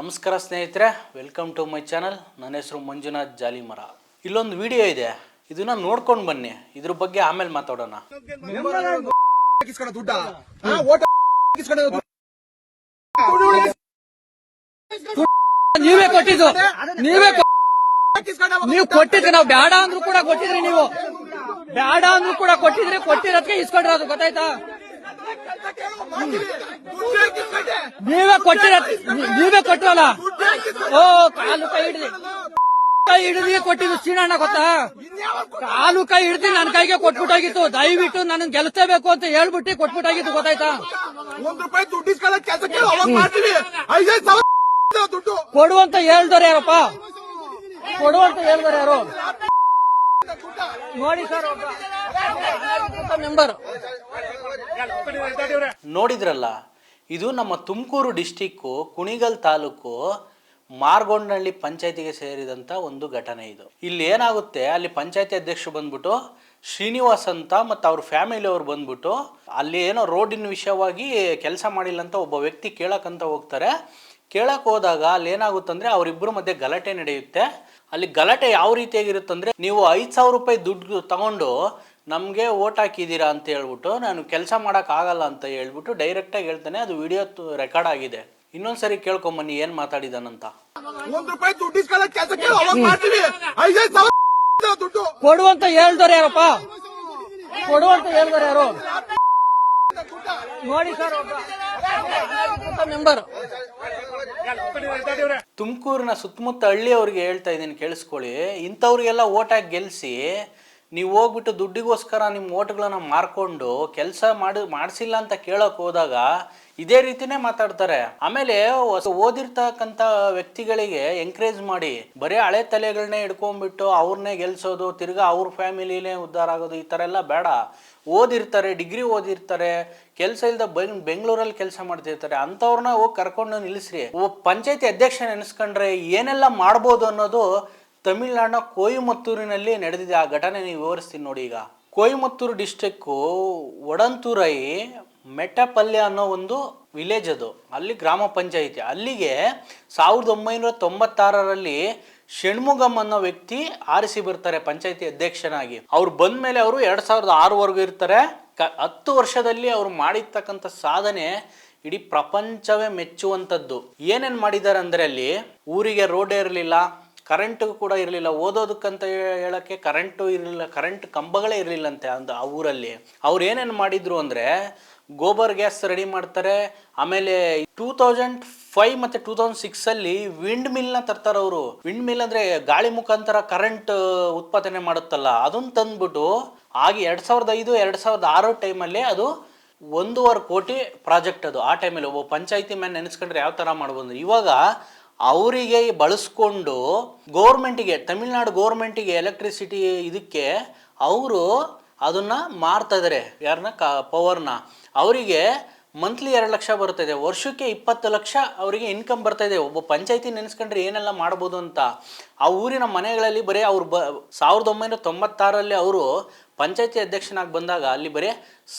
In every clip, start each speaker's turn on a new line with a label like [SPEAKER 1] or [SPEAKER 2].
[SPEAKER 1] ನಮಸ್ಕಾರ ಸ್ನೇಹಿತರೆ, welcome to my channel. ನನ್ನ ಹೆಸರು ಮಂಜುನಾಥ್ ಜಾಲಿಮರ. ಇಲ್ಲೊಂದು ವಿಡಿಯೋ ಇದೆ, ಇದನ್ನ ನೋಡ್ಕೊಂಡು ಬನ್ನಿ. ಇದ್ರ ಬಗ್ಗೆ ಆಮೇಲೆ ಮಾತಾಡೋಣ.
[SPEAKER 2] ನೀವೇ ಕೊಟ್ಟಿದ್ದು, ನೀವು ಕೊಟ್ಟಿದ್ರೆ ನಾವು ಬೇಡ ಅಂದ್ರೂ ಕೂಡ ಕೊಟ್ಟಿದ್ರಿ. ನೀವು ಬೇಡ ಅಂದ್ರೂ ಕೂಡ ಕೊಟ್ಟಿದ್ರಿ, ಕೊಟ್ಟಿರೋದಕ್ಕೆ ಇಸ್ಕೊಂಡಿರೋದು. ಗೊತ್ತಾಯ್ತಾ? ನೀವೇ ಕೊಟ್ಟಿರಲ್ಲ. ಓ, ಕಾಲು ಕೈ ಹಿಡಿದು ಕೊಟ್ಟಿದ್ದು ಸೀನಣ್ಣ. ಗೊತ್ತಾ? ಕಾಲು ಕೈ ಹಿಡಿದು ನನ್ನ ಕೈಗೆ ಕೊಟ್ಬಿಟ್ಟಾಗಿತ್ತು. ದಯವಿಟ್ಟು ನನ್ನ ಗೆಲ್ಲಿಸಬೇಕು ಅಂತ ಹೇಳ್ಬಿಟ್ಟು ಕೊಟ್ಬಿಟ್ಟಾಗಿತ್ತು. ಗೊತ್ತಾಯ್ತಾ? ಕೊಡುವಂತ ಹೇಳ್ದಾರೆ ಯಾರಪ್ಪ? ಕೊಡುವಂತ ಹೇಳ್ದಾರೆ ಯಾರು? ನೋಡಿ ಸರ್, ಮೆಂಬರ್
[SPEAKER 1] ನೋಡಿದ್ರಲ್ಲ, ಇದು ನಮ್ಮ ತುಮಕೂರು ಡಿಸ್ಟಿಕ್ಕು ಕುಣಿಗಲ್ ತಾಲೂಕು ಮಾರ್ಗೊಂಡಹಳ್ಳಿ ಪಂಚಾಯತಿಗೆ ಸೇರಿದಂತ ಒಂದು ಘಟನೆ ಇದು. ಇಲ್ಲಿ ಏನಾಗುತ್ತೆ, ಅಲ್ಲಿ ಪಂಚಾಯತಿ ಅಧ್ಯಕ್ಷರು ಬಂದ್ಬಿಟ್ಟು ಶ್ರೀನಿವಾಸ್ ಅಂತ ಮತ್ತು ಅವ್ರ ಫ್ಯಾಮಿಲಿ ಅವ್ರು ಬಂದ್ಬಿಟ್ಟು ಅಲ್ಲಿ ಏನೋ ರೋಡಿನ ವಿಷಯವಾಗಿ ಕೆಲಸ ಮಾಡಿಲ್ಲ ಅಂತ ಒಬ್ಬ ವ್ಯಕ್ತಿ ಕೇಳಕ್ಕಂತ ಹೋಗ್ತಾರೆ. ಕೇಳಕ್ ಹೋದಾಗ ಅಲ್ಲಿ ಏನಾಗುತ್ತಂದ್ರೆ ಅವರಿಬ್ಬರ ಮಧ್ಯೆ ಗಲಾಟೆ ನಡೆಯುತ್ತೆ. ಅಲ್ಲಿ ಗಲಾಟೆ ಯಾವ ರೀತಿಯಾಗಿರುತ್ತಂದ್ರೆ, ನೀವು 5,000 ರೂಪಾಯಿ ದುಡ್ಡು ತಗೊಂಡು ನಮಗೆ ಓಟ್ ಹಾಕಿದ್ದೀರಾ ಅಂತ ಹೇಳ್ಬಿಟ್ಟು ನಾನು ಕೆಲಸ ಮಾಡೋಕ್ಕಾಗಲ್ಲ ಅಂತ ಹೇಳ್ಬಿಟ್ಟು ಡೈರೆಕ್ಟಾಗಿ ಹೇಳ್ತಾನೆ. ಅದು ವಿಡಿಯೋ ರೆಕಾರ್ಡ್ ಆಗಿದೆ. ಇನ್ನೊಂದ್ಸರಿ ಕೇಳ್ಕೊಂಬನ್ನಿ ಏನ್ ಮಾತಾಡಿದಾನಂತ.
[SPEAKER 2] ಕೊಡುವಂತ ಹೇಳ್ದಾರೆ ಯಾರಪ್ಪ? ಕೊಡುವಂತ ಹೇಳ್ದಾರೆ ಯಾರು? ನೋಡಿ ಸರ್, ಮೆಂಬರ್
[SPEAKER 1] ತುಮಕೂರಿನ ಸುತ್ತಮುತ್ತ ಹಳ್ಳಿಯವ್ರಿಗೆ ಹೇಳ್ತಾ ಇದ್ದೀನಿ, ಕೇಳಿಸ್ಕೊಳ್ಳಿ. ಇಂಥವ್ರಿಗೆಲ್ಲ ಓಟ್ ಹಾಕಿ ಗೆಲ್ಸಿ ನೀವು ಹೋಗ್ಬಿಟ್ಟು ದುಡ್ಡಿಗೋಸ್ಕರ ನಿಮ್ಮ ಓಟ್ಗಳನ್ನ ಮಾರ್ಕೊಂಡು ಕೆಲಸ ಮಾಡಿಸಿಲ್ಲ ಅಂತ ಕೇಳಕ್ ಹೋದಾಗ ಇದೇ ರೀತಿನೇ ಮಾತಾಡ್ತಾರೆ. ಆಮೇಲೆ ಓದಿರ್ತಕ್ಕಂಥ ವ್ಯಕ್ತಿಗಳಿಗೆ ಎಂಕರೇಜ್ ಮಾಡಿ ಬರೀ ಹಳೆ ತಲೆಗಳನ್ನೇ ಹಿಡ್ಕೊಂಡ್ಬಿಟ್ಟು ಅವ್ರನ್ನೇ ಗೆಲ್ಸೋದು, ತಿರ್ಗಾ ಅವ್ರ ಫ್ಯಾಮಿಲಿನೇ ಉದ್ಧಾರ ಆಗೋದು, ಈ ಥರ ಎಲ್ಲ ಬೇಡ. ಓದಿರ್ತಾರೆ, ಡಿಗ್ರಿ ಓದಿರ್ತಾರೆ, ಕೆಲಸ ಇಲ್ದ ಬೆಂಗಳೂರಲ್ಲಿ ಕೆಲಸ ಮಾಡ್ತಿರ್ತಾರೆ, ಅಂಥವ್ರನ್ನ ಹೋಗಿ ಕರ್ಕೊಂಡು ನಿಲ್ಲಿಸ್ರಿ. ಪಂಚಾಯತಿ ಅಧ್ಯಕ್ಷ ನೆನೆಸ್ಕೊಂಡ್ರೆ ಏನೆಲ್ಲ ಮಾಡ್ಬೋದು ಅನ್ನೋದು ತಮಿಳ್ನಾಡಿನ ಕೊಯಮತ್ತೂರಿನಲ್ಲಿ ನಡೆದಿದೆ. ಆ ಘಟನೆ ನೀವು ವಿವರಿಸ್ತೀನಿ ನೋಡಿ. ಈಗ ಕೊಯಮತ್ತೂರು ಡಿಸ್ಟಿಕ್ಕು ಒಡಂತೂರೈ ಮೆಟ್ಟಪಲ್ಯ ಅನ್ನೋ ಒಂದು ವಿಲೇಜ್, ಅದು ಅಲ್ಲಿ ಗ್ರಾಮ ಪಂಚಾಯಿತಿ. ಅಲ್ಲಿಗೆ 1996ರಲ್ಲಿ ಷಣ್ಮುಗಮ್ ಅನ್ನೋ ವ್ಯಕ್ತಿ ಆರಿಸಿ ಬರ್ತಾರೆ ಪಂಚಾಯತಿ ಅಧ್ಯಕ್ಷನಾಗಿ. ಅವ್ರು ಬಂದ ಮೇಲೆ ಅವರು 2006ವರೆಗೂ ಇರ್ತಾರೆ. 10 ವರ್ಷದಲ್ಲಿ ಅವ್ರು ಮಾಡಿರ್ತಕ್ಕಂಥ ಸಾಧನೆ ಇಡೀ ಪ್ರಪಂಚವೇ ಮೆಚ್ಚುವಂಥದ್ದು. ಏನೇನು ಮಾಡಿದ್ದಾರೆ ಅಂದರೆ, ಅಲ್ಲಿ ಊರಿಗೆ ರೋಡೇ ಇರಲಿಲ್ಲ, ಕರೆಂಟ್ ಕೂಡ ಇರಲಿಲ್ಲ, ಓದೋದಕ್ಕಂತ ಹೇಳಕ್ಕೆ ಕರೆಂಟು ಇರಲಿಲ್ಲ, ಕರೆಂಟ್ ಕಂಬಗಳೇ ಇರಲಿಲ್ಲಂತೆ ಆ ಊರಲ್ಲಿ. ಅವ್ರು ಏನೇನು ಮಾಡಿದ್ರು ಅಂದರೆ, ಗೋಬರ್ ಗ್ಯಾಸ್ ರೆಡಿ ಮಾಡ್ತಾರೆ. ಆಮೇಲೆ 2005 ಮತ್ತು 2006ಅಲ್ಲಿ ವಿಂಡ್ ಮಿಲ್ನ ತರ್ತಾರೆ ಅವರು. ವಿಂಡ್ ಮಿಲ್ ಅಂದರೆ ಗಾಳಿ ಮುಖಾಂತರ ಕರೆಂಟ್ ಉತ್ಪಾದನೆ ಮಾಡುತ್ತಲ್ಲ, ಅದನ್ನು ತಂದ್ಬಿಟ್ಟು ಆಗಿ 2005-2006 ಟೈಮಲ್ಲಿ ಅದು 1.5 ಕೋಟಿ ಪ್ರಾಜೆಕ್ಟ್ ಅದು. ಆ ಟೈಮಲ್ಲಿ ಒಬ್ಬ ಪಂಚಾಯತಿ ಮ್ಯಾನ್ ನೆನೆಸ್ಕೊಂಡ್ರೆ ಯಾವ ಥರ ಮಾಡ್ಬೋದು. ಇವಾಗ ಅವರಿಗೆ ಬಳಸ್ಕೊಂಡು ಗೌರ್ಮೆಂಟಿಗೆ, ತಮಿಳ್ನಾಡು ಗೌರ್ಮೆಂಟಿಗೆ ಎಲೆಕ್ಟ್ರಿಸಿಟಿ ಇದಕ್ಕೆ ಅವರು ಅದನ್ನು ಮಾರ್ತಾ ಇದ್ದಾರೆ. ಯಾರನ್ನ? ಪವರ್ನ. ಅವರಿಗೆ ಮಂತ್ಲಿ 2 ಲಕ್ಷ ಬರ್ತಾಯಿದೆ, ವರ್ಷಕ್ಕೆ 20 ಲಕ್ಷ ಅವರಿಗೆ ಇನ್ಕಮ್ ಬರ್ತಾಯಿದೆ. ಒಬ್ಬ ಪಂಚಾಯತಿ ನೆನೆಸ್ಕೊಂಡ್ರೆ ಏನೆಲ್ಲ ಮಾಡ್ಬೋದು ಅಂತ. ಆ ಊರಿನ ಮನೆಗಳಲ್ಲಿ ಬರೀ ಅವ್ರು 1996ರಲ್ಲಿ ಅವರು ಪಂಚಾಯತಿ ಅಧ್ಯಕ್ಷನಾಗಿ ಬಂದಾಗ ಅಲ್ಲಿ ಬರೀ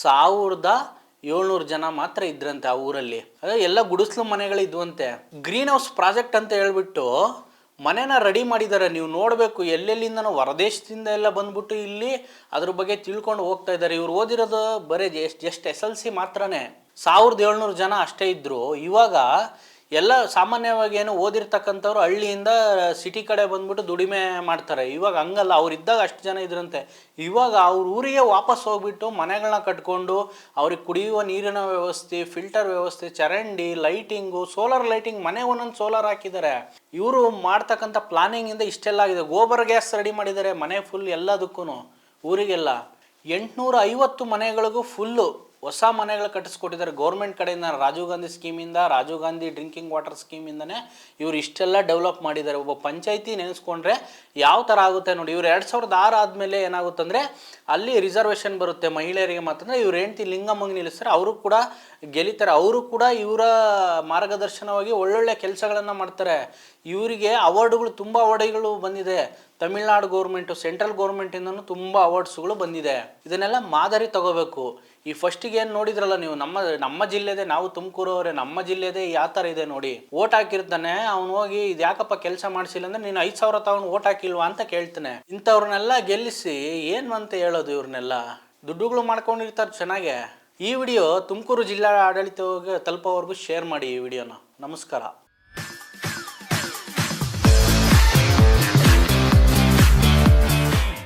[SPEAKER 1] 1700 ಜನ ಮಾತ್ರ ಇದ್ರಂತೆ ಆ ಊರಲ್ಲಿ. ಅದೇ ಎಲ್ಲ ಗುಡಿಸ್ಲು ಮನೆಗಳಿದ್ವಂತೆ. ಗ್ರೀನ್ ಹೌಸ್ ಪ್ರಾಜೆಕ್ಟ್ ಅಂತ ಹೇಳ್ಬಿಟ್ಟು ಮನೆನ ರೆಡಿ ಮಾಡಿದ್ದಾರೆ. ನೀವು ನೋಡಬೇಕು, ಎಲ್ಲೆಲ್ಲಿಂದ ಹೊರದೇಶದಿಂದ ಎಲ್ಲ ಬಂದ್ಬಿಟ್ಟು ಇಲ್ಲಿ ಅದ್ರ ಬಗ್ಗೆ ತಿಳ್ಕೊಂಡು ಹೋಗ್ತಾ ಇದ್ದಾರೆ. ಇವ್ರು ಓದಿರೋದು ಬರೀ ಜಸ್ಟ್ SLC ಮಾತ್ರನೇ. 1700 ಜನ ಅಷ್ಟೇ ಇದ್ರು. ಇವಾಗ ಎಲ್ಲ ಸಾಮಾನ್ಯವಾಗಿ ಏನು ಓದಿರ್ತಕ್ಕಂಥವ್ರು ಹಳ್ಳಿಯಿಂದ ಸಿಟಿ ಕಡೆ ಬಂದ್ಬಿಟ್ಟು ದುಡಿಮೆ ಮಾಡ್ತಾರೆ. ಇವಾಗ ಹಂಗಲ್ಲ, ಅವ್ರು ಇದ್ದಾಗ ಅಷ್ಟು ಜನ ಇದ್ರಂತೆ. ಇವಾಗ ಅವ್ರ ಊರಿಗೆ ವಾಪಸ್ ಹೋಗ್ಬಿಟ್ಟು ಮನೆಗಳನ್ನ ಕಟ್ಕೊಂಡು ಅವ್ರಿಗೆ ಕುಡಿಯುವ ನೀರಿನ ವ್ಯವಸ್ಥೆ, ಫಿಲ್ಟರ್ ವ್ಯವಸ್ಥೆ, ಚರಂಡಿ, ಲೈಟಿಂಗು, ಸೋಲಾರ್ ಲೈಟಿಂಗ್, ಮನೆ ಒಂದೊಂದು ಸೋಲಾರ್ ಹಾಕಿದ್ದಾರೆ. ಇವರು ಮಾಡ್ತಕ್ಕಂಥ ಪ್ಲಾನಿಂಗಿಂದ ಇಷ್ಟೆಲ್ಲ ಆಗಿದೆ. ಗೋಬರ್ ಗ್ಯಾಸ್ ರೆಡಿ ಮಾಡಿದ್ದಾರೆ ಮನೆ ಫುಲ್ ಎಲ್ಲದಕ್ಕೂ. ಊರಿಗೆಲ್ಲ 850 ಮನೆಗಳಿಗೂ ಫುಲ್ಲು ಹೊಸ ಮನೆಗಳು ಕಟ್ಟಿಸ್ಕೊಟ್ಟಿದ್ದಾರೆ ಗೌರ್ಮೆಂಟ್ ಕಡೆಯಿಂದ. ರಾಜೀವ್ ಗಾಂಧಿ ಸ್ಕೀಮಿಂದ, ರಾಜೀವ್ ಗಾಂಧಿ ಡ್ರಿಂಕಿಂಗ್ ವಾಟರ್ ಸ್ಕೀಮಿಂದನೇ ಇವ್ರು ಇಷ್ಟೆಲ್ಲ ಡೆವಲಪ್ ಮಾಡಿದ್ದಾರೆ. ಒಬ್ಬ ಪಂಚಾಯತಿ ನೆನೆಸ್ಕೊಂಡ್ರೆ ಯಾವ ಥರ ಆಗುತ್ತೆ ನೋಡಿ. ಇವ್ರು 2006 ಆದಮೇಲೆ ಏನಾಗುತ್ತಂದರೆ ಅಲ್ಲಿ ರಿಸರ್ವೇಷನ್ ಬರುತ್ತೆ ಮಹಿಳೆಯರಿಗೆ ಮಾತ್ರ. ಇವ್ರು ಹೆಂಡ್ತಿ ಲಿಂಗಮ್ಮಂಗೆ ನಿಲ್ಲಿಸ್ತಾರೆ, ಅವರು ಕೂಡ ಗೆಲ್ಲಿತಾರೆ. ಅವರು ಕೂಡ ಇವರ ಮಾರ್ಗದರ್ಶನವಾಗಿ ಒಳ್ಳೊಳ್ಳೆ ಕೆಲಸಗಳನ್ನು ಮಾಡ್ತಾರೆ. ಇವರಿಗೆ ಅವಾರ್ಡುಗಳು, ತುಂಬ ಅವಾರ್ಡ್ಗಳು ಬಂದಿದೆ. ತಮಿಳ್ನಾಡು ಗೌರ್ಮೆಂಟು, ಸೆಂಟ್ರಲ್ ಗೌರ್ಮೆಂಟಿಂದನೂ ತುಂಬ ಅವಾರ್ಡ್ಸ್ಗಳು ಬಂದಿದೆ. ಇದನ್ನೆಲ್ಲ ಮಾದರಿ ತಗೋಬೇಕು. ಈ ಫಸ್ಟಿಗೆ ಏನು ನೋಡಿದ್ರಲ್ಲ ನೀವು, ನಮ್ಮ ಜಿಲ್ಲೆದೇ, ನಾವು ತುಮಕೂರವರೇ, ನಮ್ಮ ಜಿಲ್ಲೆದೇ ಯಾವ ಥರ ಇದೆ ನೋಡಿ. ಓಟ್ ಹಾಕಿರ್ತಾನೆ ಅವ್ನು, ಹೋಗಿ ಇದು ಯಾಕಪ್ಪ ಕೆಲಸ ಮಾಡಿಸಿಲ್ಲ ಅಂದ್ರೆ ನೀನು 5,000 ತಗೊಂಡು ಓಟ್ ಹಾಕಿಲ್ವಾ ಅಂತ ಕೇಳ್ತಾನೆ. ಇಂಥವ್ರನ್ನೆಲ್ಲ ಗೆಲ್ಲಿಸಿ ಏನು ಅಂತ ಹೇಳೋದು? ಇವ್ರನ್ನೆಲ್ಲ ದುಡ್ಡುಗಳು ಮಾಡ್ಕೊಂಡಿರ್ತಾರೆ ಚೆನ್ನಾಗೆ. ಈ ವಿಡಿಯೋ ತುಮಕೂರು ಜಿಲ್ಲಾ ಆಡಳಿತಕ್ಕೆ ತಲುಪೋವರೆಗೂ ಶೇರ್ ಮಾಡಿ ಈ ವಿಡಿಯೋನ. ನಮಸ್ಕಾರ.